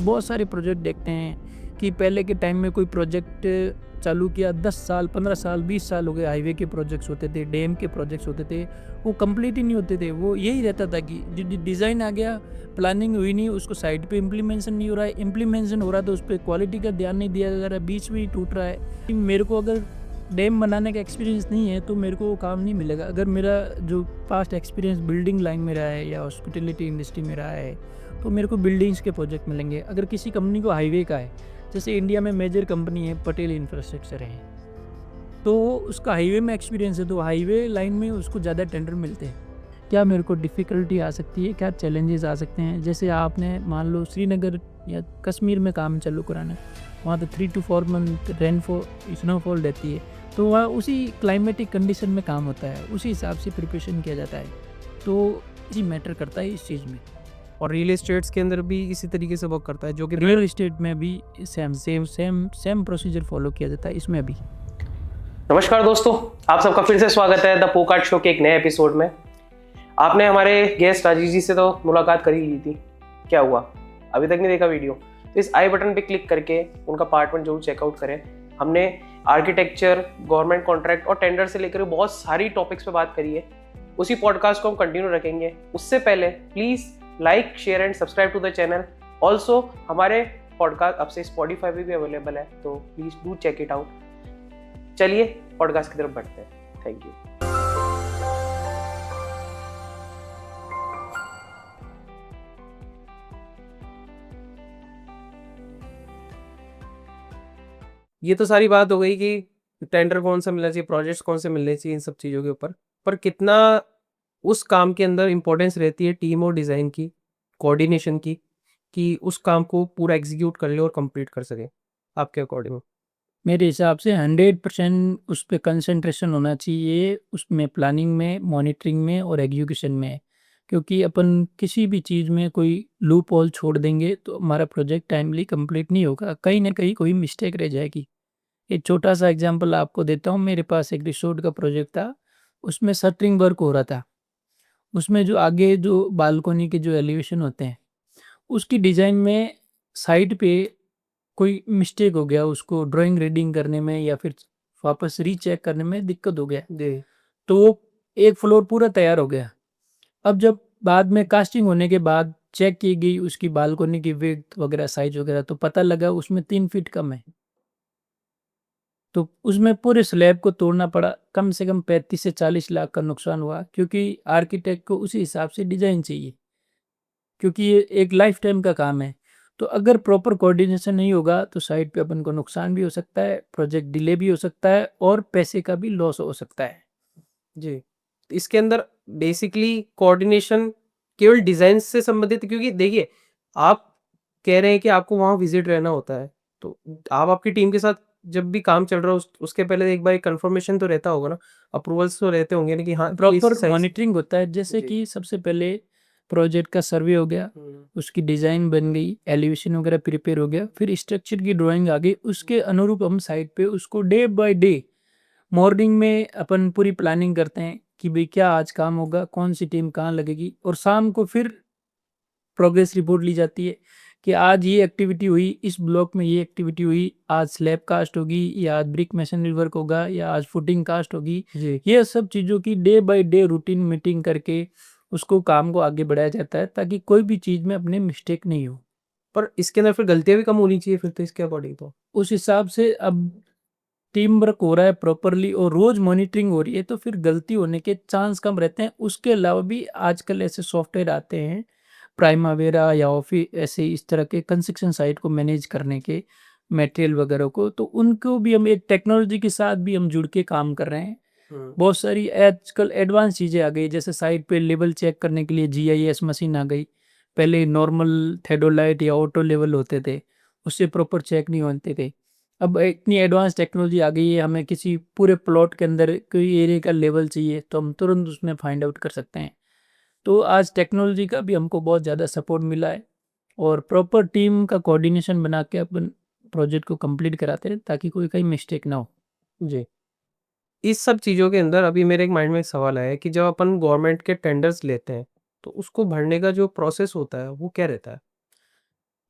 बहुत सारे प्रोजेक्ट देखते हैं कि पहले के टाइम में कोई प्रोजेक्ट चालू किया 10 साल 15 साल 20 साल हो गए। हाईवे के प्रोजेक्ट्स होते थे, डैम के प्रोजेक्ट्स होते थे, वो कंप्लीट ही नहीं होते थे। वो यही रहता था कि डिज़ाइन आ गया, प्लानिंग हुई नहीं, उसको साइड पे इम्प्लीमेंटेशन नहीं हो रहा है, इम्प्लीमेंटेशन हो रहा है तो उस पर क्वालिटी का ध्यान नहीं दिया जा रहा है, बीच में ही टूट रहा है। मेरे को अगर डैम बनाने का एक्सपीरियंस नहीं है तो मेरे को वो काम नहीं मिलेगा। अगर मेरा जो पास्ट एक्सपीरियंस बिल्डिंग लाइन में रहा है या हॉस्पिटलिटी इंडस्ट्री में रहा है तो मेरे को बिल्डिंग्स के प्रोजेक्ट मिलेंगे। अगर किसी कंपनी को हाईवे का है, जैसे इंडिया में मेजर कंपनी है पटेल इंफ्रास्ट्रक्चर है, तो उसका हाईवे में एक्सपीरियंस है तो हाईवे लाइन में उसको ज़्यादा टेंडर मिलते हैं। क्या मेरे को डिफ़िकल्टी आ सकती है, क्या चैलेंजेस आ सकते हैं? जैसे आपने मान लो श्रीनगर या कश्मीर में काम चालू कराना है, वहाँ तो 3 to 4 मंथ स्नोफॉल रहती है, तो वहाँ उसी क्लाइमेटिक कंडीशन में काम होता है, उसी हिसाब से प्रिपरेशन किया जाता है। तो ये मैटर करता है इस चीज़ में। और रियल एस्टेट्स के अंदर भी इसी तरीके से वर्क करता है, जो कि रियल एस्टेट में भी सेम प्रोसीजर फॉलो किया जाता है इसमें भी। नमस्कार दोस्तों, आप सबका फिर से स्वागत है द पोकार्ट शो के एक नए एपिसोड में। आपने हमारे गेस्ट राजीव जी से तो मुलाकात कर ही ली थी, क्या हुआ अभी तक नहीं देखा वीडियो? तो इस आई बटन पे क्लिक करके उनका पार्ट 1 जरूर चेकआउट करें। हमने आर्किटेक्चर, गवर्नमेंट कॉन्ट्रैक्ट और टेंडर से लेकर बहुत सारी टॉपिक्स पे बात करी है। उसी पॉडकास्ट को हम कंटिन्यू रखेंगे। उससे पहले please like, share and subscribe to the channel. Also हमारे पॉडकास्ट अब से स्पॉटिफाई पे भी अवेलेबल है, तो please do check it out. चलिए पॉडकास्ट की तरफ बढ़ते हैं। Thank you. ये तो सारी बात हो गई कि टेंडर कौन सा मिलना चाहिए, प्रोजेक्ट्स कौन से मिलने चाहिए, इन सब चीज़ों के ऊपर। पर कितना उस काम के अंदर इंपॉर्टेंस रहती है टीम और डिज़ाइन की, कोऑर्डिनेशन की, कि उस काम को पूरा एग्जीक्यूट कर ले और कंप्लीट कर सके, आपके अकॉर्डिंग? मेरे हिसाब से 100% उस पे कंसंट्रेशन होना चाहिए, उसमें प्लानिंग में, मॉनिटरिंग में और एग्जीक्यूशन में। क्योंकि अपन किसी भी चीज़ में कोई लूप होल छोड़ देंगे तो हमारा प्रोजेक्ट टाइमली कंप्लीट नहीं होगा, कहीं ना कहीं कोई मिस्टेक रह जाएगी। एक छोटा सा एग्जांपल आपको देता हूँ। मेरे पास एक रिसोर्ट का प्रोजेक्ट था, उसमें शटरिंग वर्क हो रहा था। उसमें जो आगे जो बालकोनी के जो एलिवेशन होते हैं, उसकी डिज़ाइन में साइड पे कोई मिस्टेक हो गया, उसको ड्राइंग रीडिंग करने में या फिर वापस रीचेक करने में दिक्कत हो गया। जी। तो वो एक फ्लोर पूरा तैयार हो गया। अब जब बाद में कास्टिंग होने के बाद चेक की गई उसकी बालकोनी की विड्थ वगैरह, साइज वगैरह, तो पता लगा उसमें 3 फीट कम है। तो उसमें पूरे स्लैब को तोड़ना पड़ा, कम से कम 35 से 40 लाख का नुकसान हुआ, क्योंकि आर्किटेक्ट को उसी हिसाब से डिज़ाइन चाहिए, क्योंकि ये एक लाइफ टाइम का काम है। तो अगर प्रॉपर कोऑर्डिनेशन नहीं होगा तो साइड पे अपन को नुकसान भी हो सकता है, प्रोजेक्ट डिले भी हो सकता है और पैसे का भी लॉस हो सकता है। जी। इसके अंदर बेसिकली कोऑर्डिनेशन केवल डिज़ाइन से संबंधित, क्योंकि देखिए, आप कह रहे हैं कि आपको वहाँ विज़िट रहना होता है, तो आप आपकी टीम के साथ जब भी काम चल रहा हो उसके पहले एक बार कन्फर्मेशन तो रहता होगा ना, अप्रूवल्स तो रहते होंगे ना कि हाँ, कोई प्रॉपर सही। मॉनिटरिंग होता है, जैसे जी। कि सबसे पहले प्रोजेक्ट का सर्वे हो गया, उसकी डिज़ाइन बन गई, एलिवेशन वगैरह प्रिपेयर हो गया, फिर स्ट्रक्चर की ड्राइंग आ गई, उसके अनुरूप हम साइट पे उसको डे बाय डे मॉर्निंग में अपन पूरी प्लानिंग करते हैं कि भाई क्या आज काम होगा, कौन सी टीम कहाँ लगेगी, और शाम को फिर प्रोग्रेस रिपोर्ट ली जाती है कि आज ये एक्टिविटी हुई, इस ब्लॉक में ये एक्टिविटी हुई, आज स्लैब कास्ट होगी या आज ब्रिक मैसनरी वर्क होगा या आज फुटिंग कास्ट होगी। जी। ये सब चीज़ों की day by day routine meeting करके उसको काम को आगे बढ़ाया जाता है, ताकि कोई भी चीज़ में अपने मिस्टेक नहीं हो। पर इसके अंदर फिर गलतियाँ भी कम होनी चाहिए फिर तो इसके अकॉर्डिंग तो। उस हिसाब से अब टीम वर्क हो रहा है प्रॉपरली और रोज़ मॉनिटरिंग हो रही है तो फिर गलती होने के चांस कम रहते हैं। उसके अलावा भी आजकल ऐसे सॉफ्टवेयर आते हैं, प्राइमावेरा या ऑफिस, ऐसे इस तरह के कंस्ट्रक्शन साइट को मैनेज करने के, मटेरियल वगैरह को, तो उनको भी हम एक टेक्नोलॉजी के साथ भी हम जुड़ के काम कर रहे हैं। बहुत सारी आजकल एडवांस चीज़ें आ गई, जैसे साइट पे लेवल चेक करने के लिए जीआईएस मशीन आ गई। पहले नॉर्मल थेडोलाइट या ऑटो लेवल होते थे, उससे प्रॉपर चेक नहीं होते थे। अब इतनी एडवांस टेक्नोलॉजी आ गई है, हमें किसी पूरे प्लॉट के अंदर कोई एरिया का लेवल चाहिए तो हम तुरंत उसमें फाइंड आउट कर सकते हैं। तो आज टेक्नोलॉजी का भी हमको बहुत ज़्यादा सपोर्ट मिला है और प्रॉपर टीम का कोऑर्डिनेशन बना के अपन प्रोजेक्ट को कंप्लीट कराते हैं ताकि कोई कहीं मिस्टेक ना हो। जी। इस सब चीज़ों के अंदर अभी मेरे एक माइंड में एक सवाल आया है कि जब अपन गवर्नमेंट के टेंडर्स लेते हैं, तो उसको भरने का जो प्रोसेस होता है, वो क्या रहता है?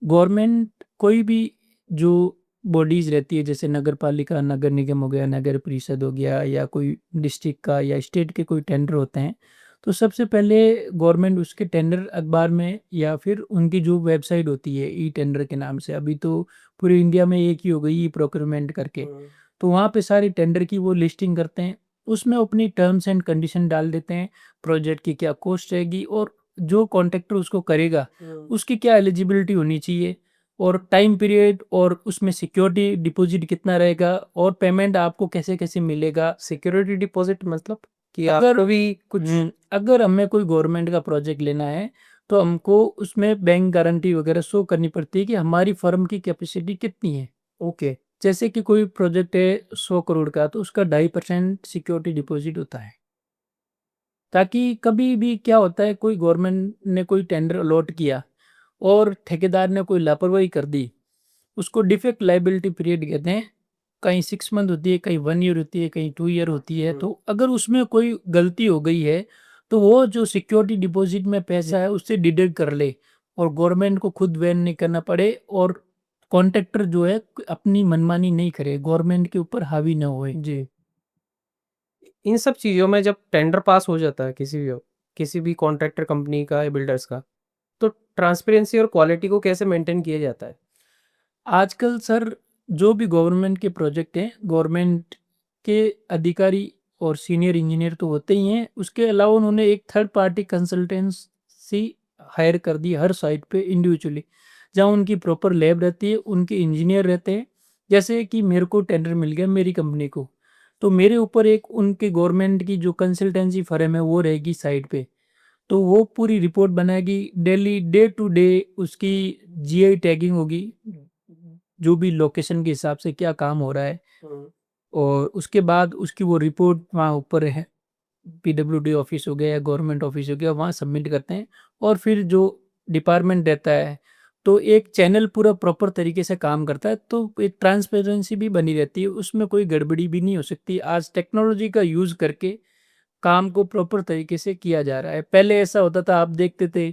गवर्नमेंट कोई भी जो बॉडीज़ रहती है, जैसे नगर पालिका, नगर निगम हो गया, नगर परिषद हो गया, या कोई डिस्ट्रिक्ट का या स्टेट के कोई टेंडर होते हैं, तो सबसे पहले गवर्नमेंट उसके टेंडर अखबार में या फिर उनकी जो वेबसाइट होती है ई टेंडर के नाम से, अभी तो पूरे इंडिया में एक ही हो गई ई प्रोक्योरमेंट करके, तो वहाँ पे सारी टेंडर की वो लिस्टिंग करते हैं। उसमें अपनी टर्म्स एंड कंडीशन डाल देते हैं, प्रोजेक्ट की क्या कॉस्ट रहेगी और जो कॉन्ट्रैक्टर उसको करेगा उसकी क्या एलिजिबिलिटी होनी चाहिए, और टाइम पीरियड, और उसमें सिक्योरिटी डिपॉजिट कितना रहेगा, और पेमेंट आपको कैसे-कैसे मिलेगा। सिक्योरिटी डिपॉजिट मतलब कि अगर आपको भी कुछ अगर हमें कोई गवर्नमेंट का प्रोजेक्ट लेना है, तो हमको उसमें बैंक गारंटी वगैरह शो करनी पड़ती है कि हमारी फर्म की कैपेसिटी कितनी है। ओके, जैसे कि कोई प्रोजेक्ट है 100 करोड़ का, तो उसका 2.5% सिक्योरिटी डिपॉजिट होता है। ताकि कभी भी क्या होता है, कोई गवर्नमेंट ने कोई टेंडर अलॉट किया और ठेकेदार ने कोई लापरवाही कर दी, उसको डिफेक्ट लायबिलिटी पीरियड कहते हैं। कहीं 6 मंथ होती है, कहीं 1 ईयर होती है, कहीं 2 ईयर होती है। तो अगर उसमें कोई गलती हो गई है, तो वो जो सिक्योरिटी डिपॉजिट में पैसा है उससे डिडक्ट कर ले, और गवर्नमेंट को खुद वहन नहीं करना पड़े, और कॉन्ट्रैक्टर जो है अपनी मनमानी नहीं करे, गवर्नमेंट के ऊपर हावी ना होए। जी। इन सब चीज़ों में जब टेंडर पास हो जाता है किसी भी कॉन्ट्रैक्टर कंपनी का या बिल्डर्स का, तो ट्रांसपेरेंसी और क्वालिटी को कैसे मेंटेन किया जाता है? आजकल सर जो भी गवर्नमेंट के प्रोजेक्ट हैं, गवर्नमेंट के अधिकारी और सीनियर इंजीनियर तो होते ही हैं, उसके अलावा उन्होंने एक थर्ड पार्टी कंसल्टेंसी हायर कर दी हर साइट पे इंडिविजुअली, जहाँ उनकी प्रॉपर लैब रहती है, उनके इंजीनियर रहते हैं। जैसे कि मेरे को टेंडर मिल गया मेरी कंपनी को, तो मेरे ऊपर एक उनके गवर्नमेंट की जो कंसल्टेंसी फर्म है वो रहेगी साइट पे, तो वो पूरी रिपोर्ट बनाएगी डेली, डे टू डे उसकी जीआई टैगिंग होगी, जो भी लोकेशन के हिसाब से क्या काम हो रहा है, और उसके बाद उसकी वो रिपोर्ट वहाँ ऊपर है, पीडब्ल्यूडी ऑफिस हो गया या गवर्नमेंट ऑफिस हो गया, वहाँ सबमिट करते हैं। और फिर जो डिपार्टमेंट रहता है, तो एक चैनल पूरा प्रॉपर तरीके से काम करता है, तो एक ट्रांसपेरेंसी भी बनी रहती है, उसमें कोई गड़बड़ी भी नहीं हो सकती। आज टेक्नोलॉजी का यूज़ करके काम को प्रॉपर तरीके से किया जा रहा है। पहले ऐसा होता था, आप देखते थे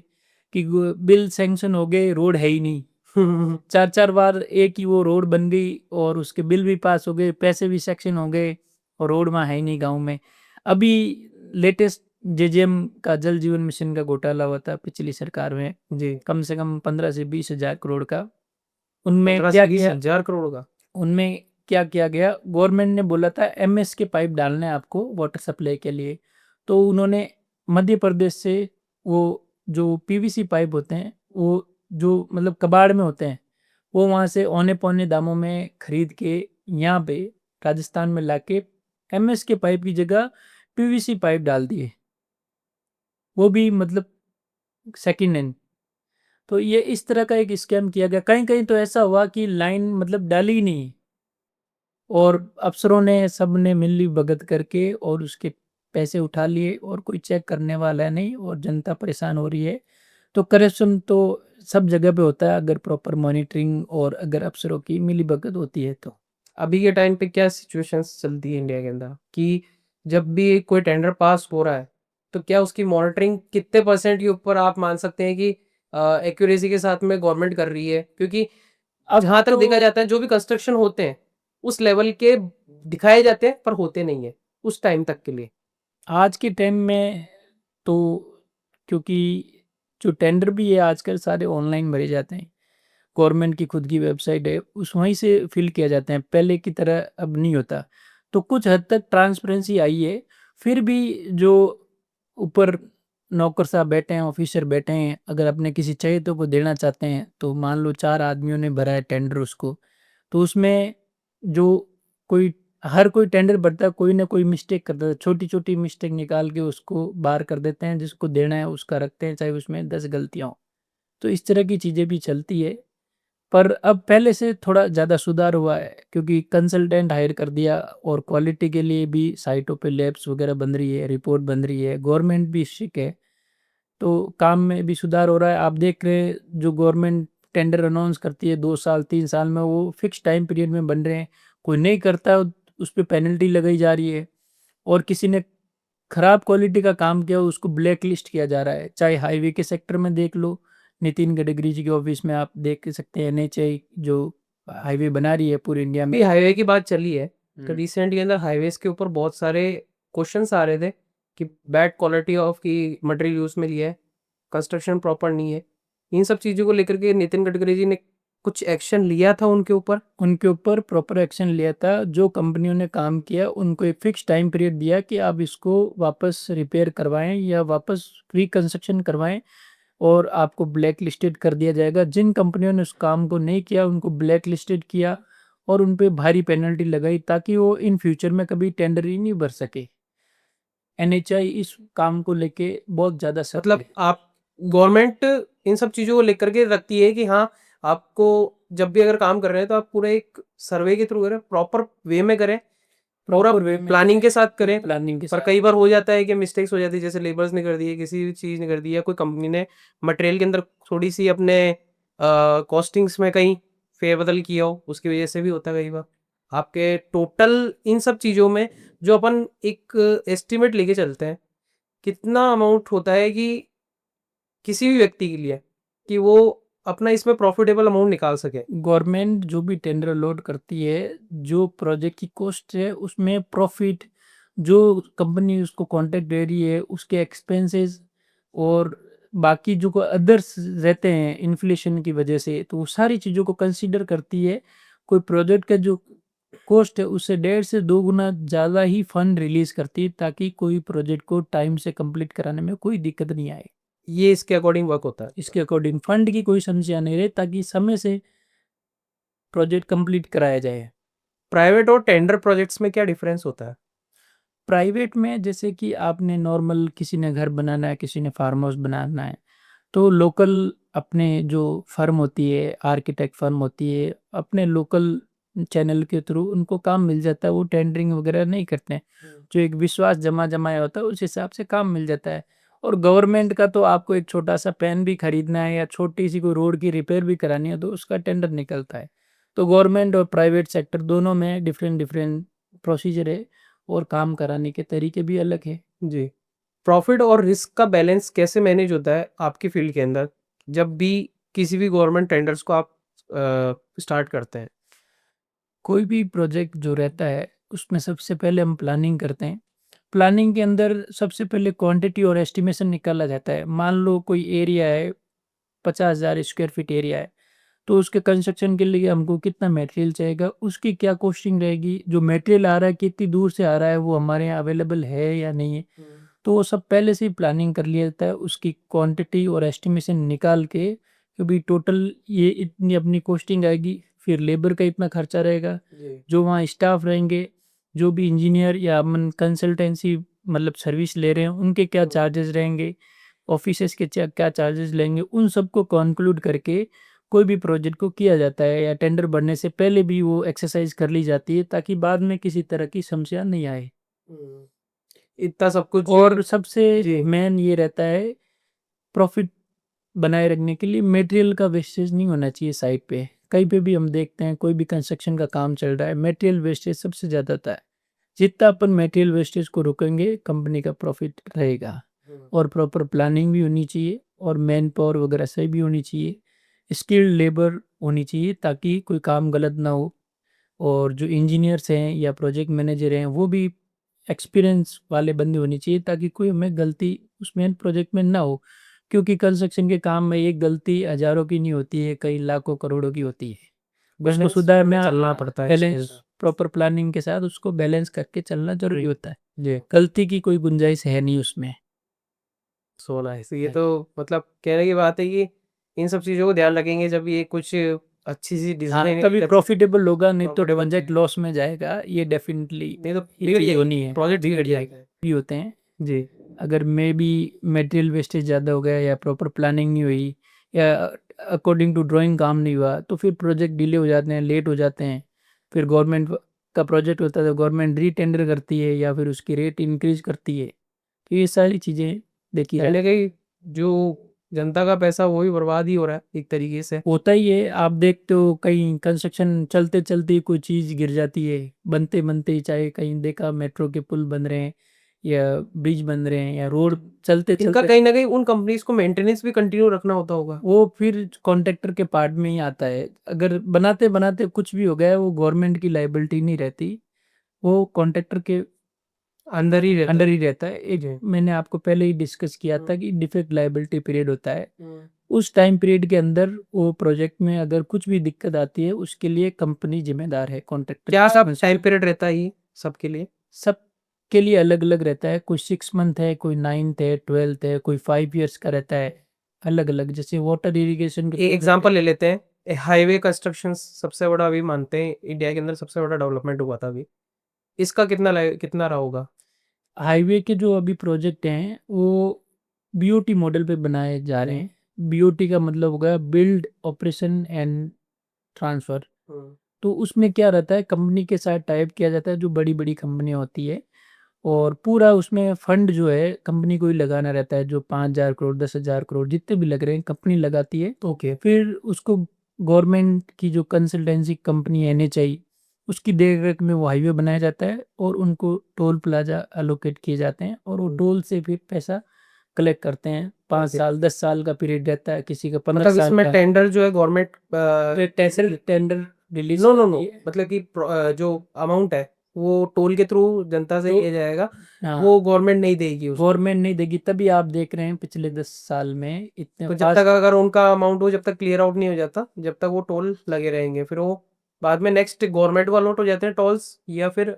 कि बिल सैंक्शन हो गए, रोड है ही नहीं, 4-4 बार एक ही वो रोड बन गई, और उसके बिल भी पास हो गए, पैसे भी सैंक्शन हो गए, और रोड वहाँ है ही नहीं गाँव में। अभी लेटेस्ट जेजेएम का जल जीवन मिशन का घोटाला हुआ था पिछली सरकार में, जी, कम से कम 15 से 20 हज़ार करोड़ का। उनमें 15 से क्या 20 किया हज़ार करोड़ का? उनमें क्या किया गया, गवर्नमेंट ने बोला था एमएस के पाइप डालना है आपको वाटर सप्लाई के लिए, तो उन्होंने मध्य प्रदेश से वो जो पीवीसी पाइप होते हैं, वो जो मतलब कबाड़ में होते हैं, वो वहाँ से औने-पौने दामों में खरीद के यहाँ पे राजस्थान में लाके एमएस के पाइप की जगह पीवीसी पाइप डाल दिए। वो भी मतलब सेकंड हैंड। तो ये इस तरह का एक स्कैम किया गया। कहीं-कहीं तो ऐसा हुआ कि लाइन मतलब डाली ही नहीं, और अफ़सरों ने सबने मिली-भगत करके और उसके पैसे उठा लिए, और कोई चेक करने वाला नहीं, और जनता परेशान हो रही है। तो करप्शन तो सब जगह पे होता है, अगर प्रॉपर मॉनिटरिंग और अगर अफ़सरों की मिली-भगत होती है तो। अभी के टाइम पे क्या सिचुएशंस चलती है इंडिया के अंदर कि जब भी कोई टेंडर पास हो रहा है, तो क्या उसकी मॉनिटरिंग कितने परसेंट के ऊपर आप मान सकते हैं कि एक्यूरेसी के साथ में गवर्नमेंट कर रही है? क्योंकि अब जहाँ तक तो देखा जाता है जो भी कंस्ट्रक्शन होते हैं, उस लेवल के दिखाए जाते हैं पर होते नहीं है, उस टाइम तक के लिए। आज के टाइम में तो, क्योंकि जो टेंडर भी है आजकल सारे ऑनलाइन भरे जाते हैं। गवर्नमेंट की खुद की वेबसाइट है, उस वहीं से फिल किया जाते हैं, पहले की तरह अब नहीं होता। तो कुछ हद तक ट्रांसपेरेंसी आई है, फिर भी जो ऊपर नौकर साहब बैठे हैं, ऑफिसर बैठे हैं, अगर अपने किसी चहेते को देना चाहते हैं, तो मान लो 4 आदमियों ने भरा है टेंडर उसको, तो उसमें जो कोई हर कोई टेंडर भरता है, कोई ना कोई मिस्टेक करता है, छोटी-छोटी मिस्टेक निकाल के उसको बाहर कर देते हैं, जिसको देना है उसका रखते हैं, चाहे उसमें 10 गलतियाँ हों। तो इस तरह की चीज़ें भी चलती है। पर अब पहले से थोड़ा ज़्यादा सुधार हुआ है, क्योंकि कंसल्टेंट हायर कर दिया, और क्वालिटी के लिए भी साइटों पे लैब्स वगैरह बन रही है, रिपोर्ट बन रही है, गवर्नमेंट भी शिक है, तो काम में भी सुधार हो रहा है। आप देख रहे हैं जो गवर्नमेंट टेंडर अनाउंस करती है 2 साल 3 साल में, वो फिक्स टाइम पीरियड में बन रहे हैं। कोई नहीं करता है, उस पे पेनल्टी लगाई जा रही है, और किसी ने खराब क्वालिटी का काम किया उसको ब्लैक लिस्ट किया जा रहा है। चाहे हाईवे के सेक्टर में देख लो, नितिन गडकरी जी के ऑफिस में आप देख सकते हैं NHAI जो हाईवे बना रही है पूरे इंडिया में। अभी हाईवे की बात चली है तो हम्म। रिसेंट के अंदर हाईवेज के ऊपर बहुत सारे क्वेश्चंस आ रहे थे कि बैड क्वालिटी ऑफ की मटेरियल यूज में लिया है, कंस्ट्रक्शन प्रॉपर नहीं है। इन सब चीज़ों को लेकर के नितिन गडकरी जी ने कुछ एक्शन लिया था उनके ऊपर। प्रॉपर एक्शन लिया था। जो कंपनियों ने काम किया उनको एक फिक्स टाइम पीरियड दिया कि आप इसको वापस रिपेयर करवाएं या वापस रिकंस्ट्रक्शन करवाएं और आपको ब्लैक लिस्टेड कर दिया जाएगा। जिन कंपनियों ने उस काम को नहीं किया उनको ब्लैक लिस्टेड किया और उन पे भारी पेनल्टी लगाई ताकि वो इन फ्यूचर में कभी टेंडर ही नहीं भर सके। NHAI इस काम को लेके बहुत ज़्यादा मतलब आप गवर्नमेंट इन सब चीज़ों को लेकर के रखती है कि हाँ, आपको जब भी अगर काम कर रहे हैं तो आप पूरा एक सर्वे के थ्रू करें, प्रॉपर वे में करें, पूरा प्लानिंग के साथ करें। प्लानिंग के पर कई बार हो जाता है कि मिस्टेक्स हो जाती है, जैसे लेबर्स ने कर दी है, किसी भी चीज़ ने कर दी है, कोई कंपनी ने मटेरियल के अंदर थोड़ी सी अपने कॉस्टिंग्स में कहीं फेरबदल किया हो, उसकी वजह से भी होता है कई बार। आपके टोटल इन सब चीज़ों में जो अपन एक एस्टिमेट लेके चलते हैं, कितना अमाउंट होता है कि किसी भी व्यक्ति के लिए कि वो अपना इसमें प्रॉफिटेबल अमाउंट निकाल सके। गवर्नमेंट जो भी टेंडर अलॉट करती है, जो प्रोजेक्ट की कॉस्ट है उसमें प्रॉफिट, जो कंपनी उसको कॉन्ट्रैक्ट दे रही है उसके एक्सपेंसेस और बाकी जो अदर्स रहते हैं इन्फ्लेशन की वजह से, तो वो सारी चीज़ों को कंसीडर करती है। कोई प्रोजेक्ट का जो कॉस्ट है उससे 1.5 से 2 गुना ज़्यादा ही फंड रिलीज करती है ताकि कोई प्रोजेक्ट को टाइम से कंप्लीट कराने में कोई दिक्कत नहीं आए। ये इसके अकॉर्डिंग वर्क होता है। इसके अकॉर्डिंग फंड की कोई समस्या नहीं रहे ताकि समय से प्रोजेक्ट कंप्लीट कराया जाए। प्राइवेट और टेंडर प्रोजेक्ट्स में क्या डिफरेंस होता है? प्राइवेट में जैसे कि आपने नॉर्मल किसी ने घर बनाना है, किसी ने फार्म हाउस बनाना है, तो लोकल अपने जो फर्म होती है, आर्किटेक्ट फर्म होती है, अपने लोकल चैनल के थ्रू उनको काम मिल जाता है। वो टेंडरिंग वगैरह नहीं करते हैं। जो एक विश्वास जमाया होता है उस हिसाब से काम मिल जाता है। और गवर्नमेंट का तो आपको एक छोटा सा पेन भी खरीदना है या छोटी सी कोई रोड की रिपेयर भी करानी है तो उसका टेंडर निकलता है। तो गवर्नमेंट और प्राइवेट सेक्टर दोनों में डिफरेंट प्रोसीजर है और काम कराने के तरीके भी अलग है। जी। प्रॉफिट और रिस्क का बैलेंस कैसे मैनेज होता है आपकी फील्ड के अंदर जब भी किसी भी गवर्नमेंट टेंडर्स को आप स्टार्ट करते हैं? कोई भी प्रोजेक्ट जो रहता है उसमें सबसे पहले हम प्लानिंग करते हैं। प्लानिंग के अंदर सबसे पहले क्वांटिटी और एस्टिमेशन निकाला जाता है। मान लो कोई एरिया है, 50,000 स्क्वायर फीट एरिया है, तो उसके कंस्ट्रक्शन के लिए हमको कितना मटेरियल चाहिएगा, उसकी क्या कॉस्टिंग रहेगी, जो मटेरियल आ रहा है कितनी दूर से आ रहा है, वो हमारे यहाँ अवेलेबल है या नहीं है। तो वो सब पहले से ही प्लानिंग कर लिया जाता है। उसकी क्वांटिटी और एस्टिमेशन निकाल के कि भाई टोटल ये इतनी अपनी कॉस्टिंग आएगी, फिर लेबर का इतना खर्चा रहेगा, जो वहाँ स्टाफ रहेंगे, जो भी इंजीनियर या अपन कंसल्टेंसी मतलब सर्विस ले रहे हैं उनके क्या चार्जेस रहेंगे, ऑफिसेस के क्या चार्जेस लेंगे, उन सबको कंक्लूड करके कोई भी प्रोजेक्ट को किया जाता है। या टेंडर भरने से पहले भी वो एक्सरसाइज कर ली जाती है ताकि बाद में किसी तरह की समस्या नहीं आए। इतना सब कुछ। और सबसे जी। मेन ये रहता है प्रॉफिट बनाए रखने के लिए मटेरियल का वेस्टेज नहीं होना चाहिए साइट पे। कहीं पे भी हम देखते हैं कोई भी कंस्ट्रक्शन का काम चल रहा है, मटेरियल वेस्टेज सबसे ज़्यादा होता है। जितना अपन मटेरियल वेस्टेज को रोकेंगे कंपनी का प्रॉफिट रहेगा। और प्रॉपर प्लानिंग भी होनी चाहिए और मैन पावर वगैरह सही भी होनी चाहिए, स्किल्ड लेबर होनी चाहिए ताकि कोई काम गलत ना हो। और जो इंजीनियर्स हैं या प्रोजेक्ट मैनेजर हैं वो भी एक्सपीरियंस वाले बंदे होने चाहिए ताकि कोई हमें गलती उसमें प्रोजेक्ट में ना हो। क्योंकि कंस्ट्रक्शन के काम में एक गलती हज़ारों की नहीं होती है, कई लाखों करोड़ों की होती है। बस उसको सुधार में चलना पड़ता है। बैलेंस प्रॉपर प्लानिंग के साथ उसको बैलेंस करके चलना ज़रूरी होता है। जी। गलती की कोई गुंजाइश है नहीं उसमें। So nice. ये तो मतलब कहने की बात है कि इन सब चीज़ों को ध्यान रखेंगे जब ये कुछ अच्छी सी डिज़ाइन तभी प्रॉफिटेबल होगा, नहीं तो Profitable प्रोजेक्ट लॉस में जाएगा। ये डेफिनेटली नहीं तो ये होनी है। प्रोजेक्ट बिगड़ जाएगा। भी होते हैं जी। अगर मे बी मटेरियल वेस्टेज ज़्यादा हो गया या प्रॉपर प्लानिंग नहीं हुई या अकॉर्डिंग टू ड्राइंग काम नहीं हुआ तो फिर प्रोजेक्ट डिले हो जाते हैं, लेट हो जाते हैं। फिर गवर्नमेंट का प्रोजेक्ट होता है तो गवर्नमेंट रीटेंडर करती है या फिर उसकी रेट इंक्रीज करती है। तो ये सारी चीज़ें देखी कहीं ना कहीं जो जनता का पैसा वो भी बर्बाद ही हो रहा है एक तरीके से। होता ही है। आप देखते हो कहीं कंस्ट्रक्शन चलते चलते कोई चीज़ गिर जाती है, बनते बनते ही, चाहे कहीं देखा मेट्रो के पुल बन रहे हैं या ब्रिज बन रहे हैं या रोड चलते इनका चलते कहीं ना कहीं उन कंपनीज को मेंटेनेंस भी कंटिन्यू रखना होता होगा। वो फिर कॉन्ट्रैक्टर के पार्ट में ही आता है। अगर बनाते बनाते कुछ भी हो गया वो गवर्नमेंट की लाइबिलिटी नहीं रहती, वो कॉन्ट्रैक्टर के अंदर ही रहता अंडर ही रहता है। एक जी। मैंने आपको पहले ही डिस्कस किया हम्म। था कि डिफेक्ट लाइबिलिटी पीरियड होता है। हम्म। उस टाइम पीरियड के अंदर वो प्रोजेक्ट में अगर कुछ भी दिक्कत आती है उसके लिए कंपनी जिम्मेदार है, कॉन्ट्रैक्टर क्या सब की टाइम पीरियड रहता है ये सबके लिए? सब के लिए अलग अलग रहता है। कोई 6 मंथ है, कोई 9th है, 12th है, कोई 5 years का रहता है, अलग अलग। जैसे वाटर इरिगेशन के एक एग्जांपल ले लेते हैं, हाईवे कंस्ट्रक्शन सबसे बड़ा अभी मानते हैं इंडिया के अंदर सबसे बड़ा डेवलपमेंट हुआ था अभी, इसका कितना रहा होगा? हाईवे के जो अभी प्रोजेक्ट हैं वो बीओटी मॉडल पे बनाए जा रहे हैं। बीओटी का मतलब होगा बिल्ड ऑपरेशन एंड ट्रांसफर। तो उसमें क्या रहता है, कंपनी के साथ टाइप किया जाता है जो बड़ी बड़ी कंपनियां होती है, और पूरा उसमें फंड जो है कंपनी को ही लगाना रहता है। जो 5,000 करोड़ 10,000 करोड़ जितने भी लग रहे हैं कंपनी लगाती है। ओके। फिर उसको गवर्नमेंट की जो कंसल्टेंसी कंपनी है NHAI, उसकी देखरेख में वो हाईवे बनाया जाता है और उनको टोल प्लाजा अलोकेट किए जाते हैं और वो टोल से फिर पैसा कलेक्ट करते हैं। 5 साल 10 साल का पीरियड रहता है, किसी का 15 मतलब साल इसमें का। टेंडर जो है government tender release no no no मतलब कि जो अमाउंट है वो टोल के थ्रू जनता से तो- लिया जाएगा, हाँ, वो गवर्नमेंट नहीं देगी उसको। गवर्नमेंट नहीं देगी। तभी आप देख रहे हैं पिछले 10 साल में इतने तो जब तक अगर उनका अमाउंट वो जब तक क्लियर आउट नहीं हो जाता, जब तक वो टोल लगे रहेंगे, फिर वो बाद में नेक्स्ट गवर्नमेंट को अलॉट हो जाते हैं टोल्स, या फिर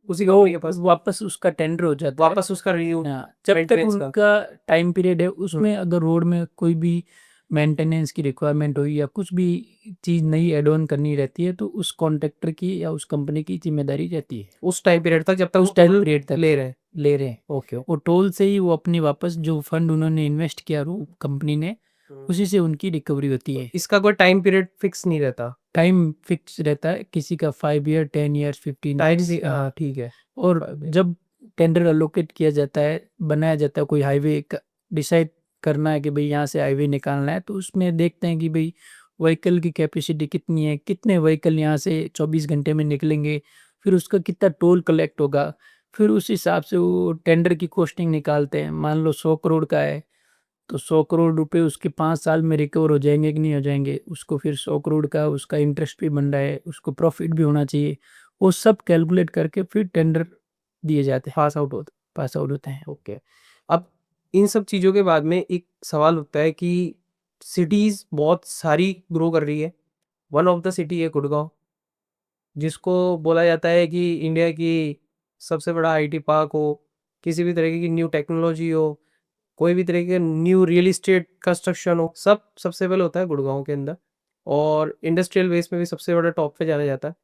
उसी वो कंपनी के पास वापस उसका टेंडर हो जाता है। वापस उसका रिव्यू हाँ, जब तक मेंटेनेंस का। उनका टाइम पीरियड है उसमें अगर रोड में कोई भी मेंटेनेंस की रिक्वायरमेंट हुई या कुछ भी चीज़ नई एड ऑन करनी रहती है तो उस कॉन्ट्रैक्टर की या उस कंपनी की जिम्मेदारी रहती है। उस टाइम पीरियड तक जब तक उस वो टाइम टोल पीरियड तक ले रहे हैं। ले रहे हैं। ओके। वो टोल से ही वो अपनी वापस जो फंड उन्होंने इन्वेस्ट किया कंपनी ने, उसी से उनकी रिकवरी होती है। इसका कोई टाइम पीरियड फिक्स नहीं रहता? टाइम फिक्स रहता है, किसी का 5 year 10 years 15 टाइम years। हाँ ठीक है। और जब टेंडर अलोकेट किया जाता है, बनाया जाता है, कोई हाईवे डिसाइड करना है कि भाई यहाँ से हाईवे निकालना है, तो उसमें देखते हैं कि भाई व्हीकल की कैपेसिटी कितनी है, कितने व्हीकल यहाँ से 24 घंटे में निकलेंगे, फिर उसका कितना टोल कलेक्ट होगा। फिर उस हिसाब से वो टेंडर की कॉस्टिंग निकालते हैं। मान लो 100 करोड़ का है तो 100 करोड़ रुपए उसके 5 साल में रिकवर हो जाएंगे कि नहीं हो जाएंगे। उसको फिर 100 करोड़ का उसका इंटरेस्ट भी बन रहा है, उसको प्रॉफिट भी होना चाहिए। वो सब कैलकुलेट करके फिर टेंडर दिए जाते हैं, पास आउट होते हैं। ओके। अब इन सब चीज़ों के बाद में एक सवाल उठता है कि सिटीज़ बहुत सारी ग्रो कर रही है। वन ऑफ द सिटी है गुड़गांव, जिसको बोला जाता है कि इंडिया की सबसे बड़ा आईटी पार्क हो, किसी भी तरीके की न्यू टेक्नोलॉजी हो, कोई भी तरीके का न्यू रियल एस्टेट कंस्ट्रक्शन हो, सब सबसे पहले होता है गुड़गांव के अंदर, और इंडस्ट्रियल वेस्ट में भी सबसे बड़ा टॉप पे जाना जाता है।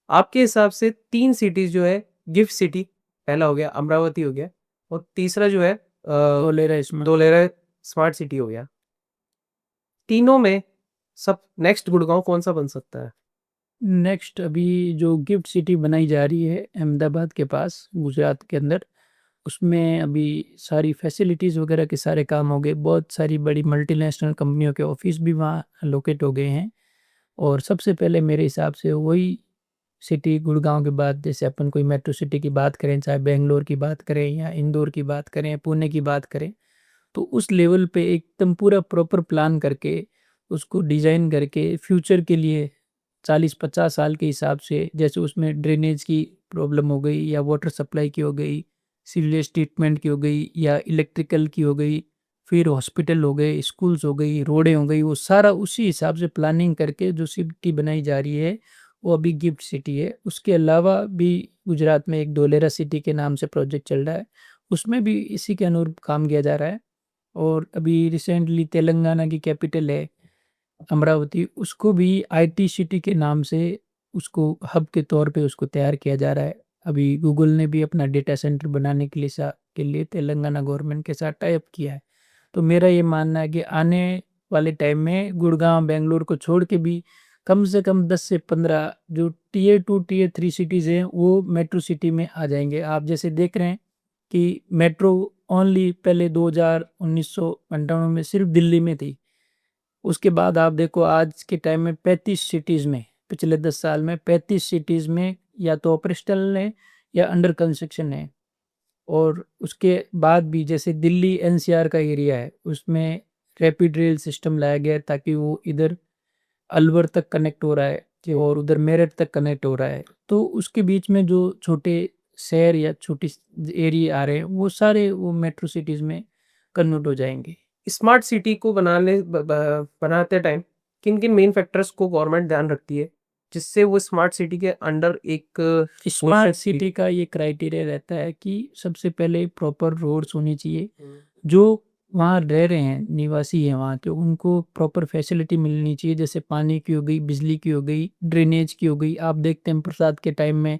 आपके हिसाब से 3 सिटीज़ जो है गिफ्ट सिटी, पहला हो गया अमरावती हो गया, और तीसरा जो है धोलेरा इसमें धोलेरा स्मार्ट सिटी हो गया। तीनों में सब नेक्स्ट गुड़गांव कौन-सा बन सकता है? नेक्स्ट अभी जो गिफ्ट सिटी बनाई जा रही है अहमदाबाद के पास, गुजरात के अंदर, उसमें अभी सारी फैसिलिटीज़ वगैरह के सारे काम हो गए। बहुत सारी बड़ी मल्टीनेशनल कंपनियों के ऑफिस भी वहाँ लोकेट हो गए हैं। और सबसे पहले मेरे हिसाब से वही सिटी गुड़गांव के बाद, जैसे अपन कोई मेट्रो सिटी की बात करें, चाहे बेंगलोर की बात करें या इंदौर की बात करें, पुणे की बात करें, तो उस लेवल पे एकदम पूरा प्रॉपर प्लान करके उसको डिज़ाइन करके फ्यूचर के लिए 40-50 साल के हिसाब से, जैसे उसमें ड्रेनेज की प्रॉब्लम हो गई या वाटर सप्लाई की हो गई, सीवरेज ट्रीटमेंट की हो गई या इलेक्ट्रिकल की हो गई, फिर हॉस्पिटल हो गए, स्कूल्स हो गई, रोडें हो गई, वो सारा उसी हिसाब से प्लानिंग करके जो सिटी बनाई जा रही है वो अभी गिफ्ट सिटी है। उसके अलावा भी गुजरात में एक धोलेरा सिटी के नाम से प्रोजेक्ट चल रहा है, उसमें भी इसी के अनुरूप काम किया जा रहा है। और अभी रिसेंटली तेलंगाना की कैपिटल है अमरावती, उसको भी आईटी सिटी के नाम से उसको हब के तौर पे उसको तैयार किया जा रहा है। अभी गूगल ने भी अपना डेटा सेंटर बनाने के लिए तेलंगाना गवर्नमेंट के साथ टाई अप किया है। तो मेरा ये मानना है कि आने वाले टाइम में गुड़गांव बेंगलोर को छोड़ के भी कम से कम 10 से 15 जो टियर 2 टियर 3 सिटीज़ हैं वो मेट्रो सिटी में आ जाएंगे। आप जैसे देख रहे हैं कि मेट्रो ओनली पहले 1998 में सिर्फ दिल्ली में थी। उसके बाद आप देखो आज के टाइम में 35 सिटीज़ में, पिछले 10 साल में 35 सिटीज़ में या तो ऑपरेशनल है या अंडर कंस्ट्रक्शन है। और उसके बाद भी जैसे दिल्ली एनसीआर का एरिया है, उसमें रैपिड रेल सिस्टम लाया गया है ताकि वो इधर अलवर तक कनेक्ट हो रहा है और उधर मेरठ तक कनेक्ट हो रहा है। तो उसके बीच में जो छोटे शहर या छोटी एरिया आ रहे हैं, वो सारे वो मेट्रो सिटीज़ में कन्वर्ट हो जाएँगे। स्मार्ट सिटी को बनाते टाइम किन-किन मेन फैक्टर्स को गवर्नमेंट ध्यान रखती है, जिससे वो स्मार्ट सिटी के अंडर एक स्मार्ट सिटी का ये क्राइटेरिया रहता है कि सबसे पहले प्रॉपर रोड्स होनी चाहिए। जो वहाँ रह रहे हैं, निवासी हैं वहाँ के, उनको प्रॉपर फैसिलिटी मिलनी चाहिए, जैसे पानी की हो गई, बिजली की हो गई, ड्रेनेज की हो गई। आप देखते हैं बरसात के टाइम में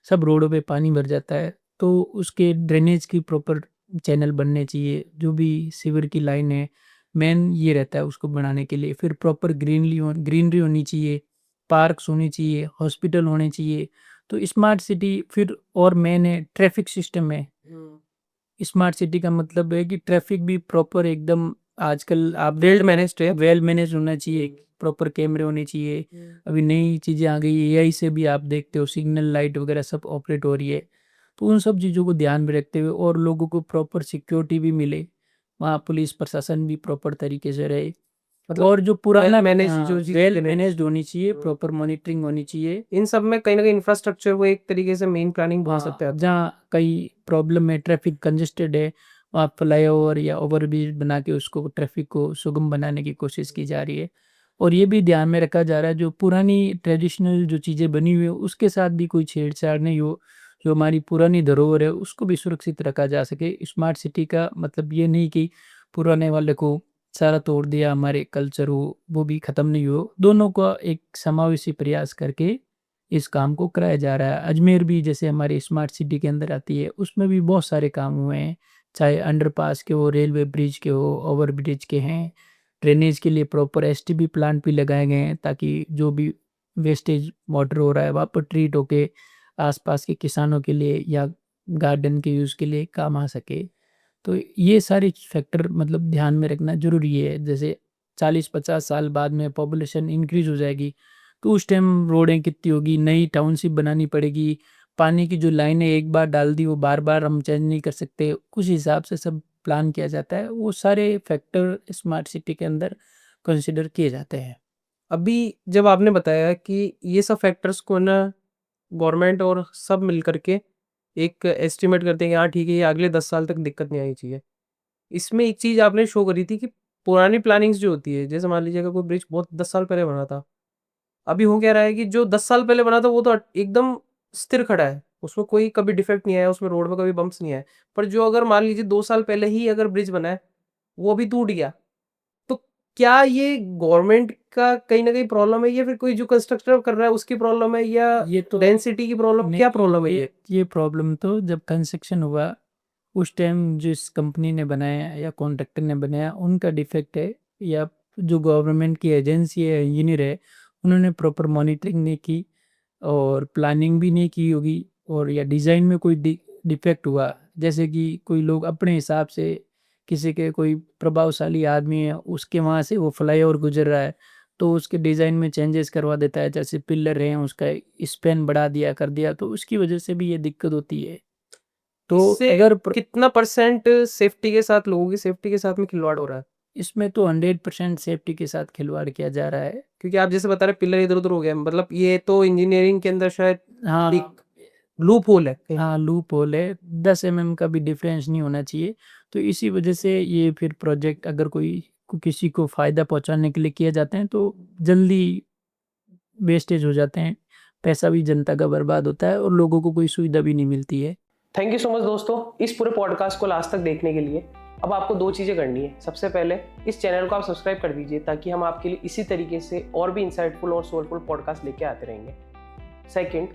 सब रोडों पे पानी भर जाता है, तो उसके ड्रेनेज की प्रॉपर चैनल बनने चाहिए। जो भी सीवर की लाइन है, मेन ये रहता है उसको बनाने के लिए। फिर प्रॉपर ग्रीनरी होनी चाहिए, पार्क्स होनी चाहिए, हॉस्पिटल होने चाहिए। तो स्मार्ट सिटी फिर और मेन है ट्रैफिक सिस्टम है। स्मार्ट सिटी का मतलब है कि ट्रैफिक भी प्रॉपर एकदम आजकल आप वेल मैनेज्ड है। वेल मैनेज होना चाहिए, प्रॉपर कैमरे होने चाहिए। अभी नई चीज़ें आ गई, एआई से भी आप देखते हो सिग्नल लाइट वगैरह सब ऑपरेट हो रही है। तो उन सब चीज़ों को ध्यान में रखते हुए और लोगों को प्रॉपर सिक्योरिटी भी मिले, वहाँ पुलिस प्रशासन भी प्रॉपर तरीके से रहे। मतलब और जो पुराना वेल मैनेज्ड जो चीज़ें वेल हैं। मैनेज्ड होनी चाहिए, प्रॉपर मॉनिटरिंग होनी चाहिए। इन सब में कहीं न कहीं इंफ्रास्ट्रक्चर वो एक तरीके से मेन प्लानिंग बोल सकते हैं आप। जहाँ कहीं प्रॉब्लम है, ट्रैफिक कंजेस्टेड है, वहाँ फ्लाईओवर या ओवरब्रिज बना के उसको ट्रैफिक को सुगम बनाने की कोशिश की जा रही है। और ये भी ध्यान में रखा जा रहा है जो पुरानी ट्रेडिशनल जो चीज़ें बनी हुई है उसके साथ भी कोई छेड़छाड़ नहीं हो। जो हमारी पुरानी धरोहर है उसको भी सुरक्षित रखा जा सके। स्मार्ट सिटी का मतलब ये नहीं कि पुराने वाले को सारा तोड़ दिया, हमारे कल्चर हो वो भी ख़त्म नहीं हो। दोनों का एक समावेशी प्रयास करके इस काम को कराया जा रहा है। अजमेर भी जैसे हमारी स्मार्ट सिटी के अंदर आती है, उसमें भी बहुत सारे काम हुए हैं, चाहे अंडरपास के हो, रेलवे ब्रिज के हो, ओवर ब्रिज के हैं। ड्रेनेज के लिए प्रॉपर एसटीपी प्लांट भी लगाए गए हैं ताकि जो भी वेस्टेज वाटर हो रहा है वहाँ पर ट्रीट होके आसपास के किसानों के लिए या गार्डन के यूज़ के लिए काम आ सके। तो ये सारे फैक्टर मतलब ध्यान में रखना ज़रूरी है। जैसे 40-50 साल बाद में पॉपुलेशन इंक्रीज़ हो जाएगी, तो उस टाइम रोडें कितनी होगी, नई टाउनशिप बनानी पड़ेगी। पानी की जो लाइनें एक बार डाल दी वो बार-बार हम चेंज नहीं कर सकते। उस हिसाब से सब प्लान किया जाता है। वो सारे फैक्टर स्मार्ट सिटी के अंदर कंसिडर किए जाते हैं। अभी जब आपने बताया कि ये सब फैक्टर्स को ना गवर्नमेंट और सब मिल करके एक एस्टिमेट करते हैं कि हाँ ठीक है, ये अगले 10 साल तक दिक्कत नहीं आनी चाहिए। इसमें एक चीज़ आपने शो करी थी कि पुरानी प्लानिंग्स जो होती है, जैसे मान लीजिए अगर कोई ब्रिज बहुत 10 साल पहले बना था, अभी हो क्या रहा है कि जो 10 साल पहले बना था वो तो एकदम स्थिर खड़ा है, उसमें कोई कभी डिफेक्ट नहीं आया, उसमें रोड में कभी बम्प्स नहीं आए। पर जो अगर मान लीजिए 2 साल पहले ही अगर ब्रिज बना है, वो अभी टूट गया, तो क्या ये गवर्नमेंट का कहीं न कहीं प्रॉब्लम है या फिर कोई जो कंस्ट्रक्टर कर रहा है उसकी प्रॉब्लम है या ये तो डेंसिटी की प्रॉब्लम, क्या प्रॉब्लम है ये? ये प्रॉब्लम तो जब कंस्ट्रक्शन हुआ उस टाइम जिस कंपनी ने बनाया या कॉन्ट्रैक्टर ने बनाया उनका डिफेक्ट है या जो गवर्नमेंट की एजेंसी है, इंजीनियर है, उन्होंने प्रॉपर मॉनिटरिंग नहीं की और प्लानिंग भी नहीं की होगी और या डिज़ाइन में कोई डिफेक्ट हुआ। जैसे कि कोई लोग अपने हिसाब से किसी के कोई प्रभावशाली आदमी है, उसके वहाँ से वो फ्लाईओवर गुज़र रहा है, तो उसके डिज़ाइन में चेंजेस करवा देता है। जैसे पिलर हैं, उसका स्पैन बढ़ा दिया, कर दिया, तो उसकी वजह से भी ये दिक्कत होती है। तो इससे अगर कितना परसेंट सेफ्टी के साथ, लोगों की सेफ्टी के साथ में खिलवाड़ हो रहा है? इसमें तो 100% सेफ्टी के साथ खिलवाड़ किया जा रहा है। क्योंकि आप जैसे बता रहे पिलर इधर-उधर हो गया, मतलब ये तो इंजीनियरिंग के अंदर शायद हाँ, एक लूप होल है कहीं। हाँ, लूप होल है, 10 एमएम का भी डिफरेंस नहीं होना चाहिए। तो इसी वजह से ये फिर प्रोजेक्ट अगर किसी को फ़ायदा पहुँचाने के लिए किए जाते हैं तो जल्दी वेस्टेज हो जाते हैं, पैसा भी जनता का बर्बाद होता है और लोगों को कोई सुविधा भी नहीं मिलती है। थैंक यू सो मच दोस्तों, इस पूरे पॉडकास्ट को लास्ट तक देखने के लिए। अब आपको 2 चीज़ें करनी है। सबसे पहले इस चैनल को आप सब्सक्राइब कर दीजिए ताकि हम आपके लिए इसी तरीके से और भी इंसाइटफुल और सोलफुल पॉडकास्ट लेके आते रहेंगे। सेकंड,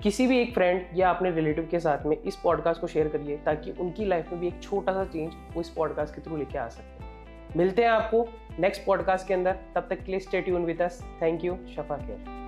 किसी भी एक फ्रेंड या अपने रिलेटिव के साथ में इस पॉडकास्ट को शेयर करिए ताकि उनकी लाइफ में भी एक छोटा सा चेंज वो इस पॉडकास्ट के थ्रू लेके आ सके। मिलते हैं आपको नेक्स्ट पॉडकास्ट के अंदर, तब तक के लिए stay tune with us. Thank you, शफा खैर।